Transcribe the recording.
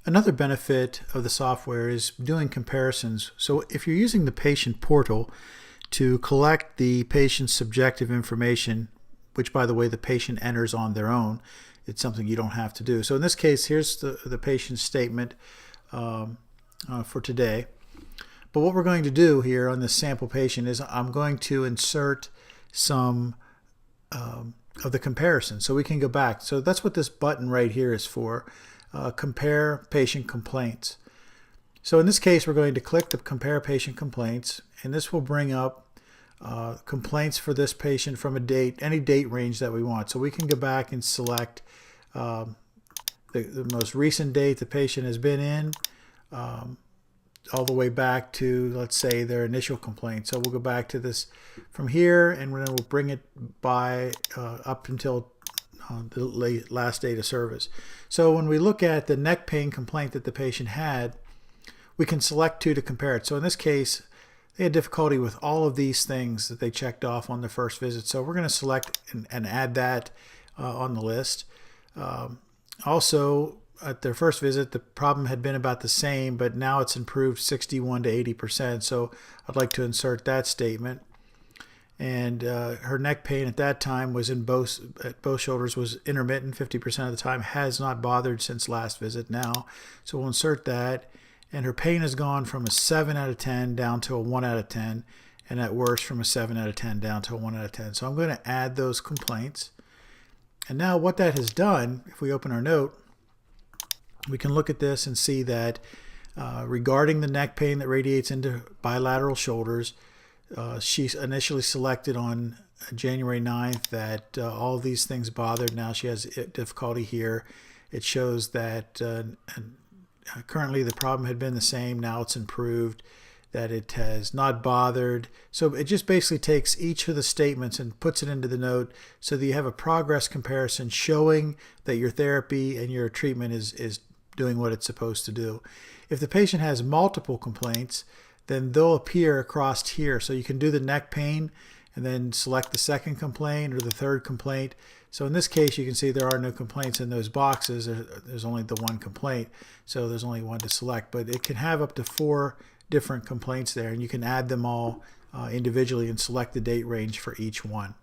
Another benefit of the software is doing comparisons. So if you're using the patient portal to collect the patient's subjective information, which by the way the patient enters on their own, it's something you don't have to do. So in this case, here's the patient's statement for today. But what we're going to do here on this sample patient is I'm going to insert some of the comparison so we can go back. So that's what this button right here is for. Compare patient complaints. So in this case, we're going to click the compare patient complaints, and this will bring up complaints for this patient from a date, any date range that we want. So we can go back and select the most recent date the patient has been in, all the way back to, let's say, their initial complaint. So we'll go back to this from here, and then we'll bring it by up until the last date of service. So when we look at the neck pain complaint that the patient had, we can select two to compare it. So in this case, they had difficulty with all of these things that they checked off on the first visit. So we're going to select and add that on the list. Also, at their first visit, the problem had been about the same, but now it's improved 61 to 80%. So I'd like to insert that statement. And her neck pain at that time was at both shoulders was intermittent 50% of the time, has not bothered since last visit now. So we'll insert that. And her pain has gone from a 7 out of 10 down to a 1 out of 10. And at worst from a 7 out of 10 down to a 1 out of 10. So I'm going to add those complaints. And now what that has done, if we open our note, we can look at this and see that regarding the neck pain that radiates into bilateral shoulders, she initially selected on January 9th that all of these things bothered. Now she has difficulty here. It shows that currently the problem had been the same. Now it's improved, that it has not bothered. So it just basically takes each of the statements and puts it into the note so that you have a progress comparison showing that your therapy and your treatment is doing what it's supposed to do. If the patient has multiple complaints, then they'll appear across here. So you can do the neck pain and then select the second complaint or the third complaint. So in this case, you can see there are no complaints in those boxes. There's only the one complaint, so there's only one to select. But it can have up to 4 different complaints there, and you can add them all individually and select the date range for each one.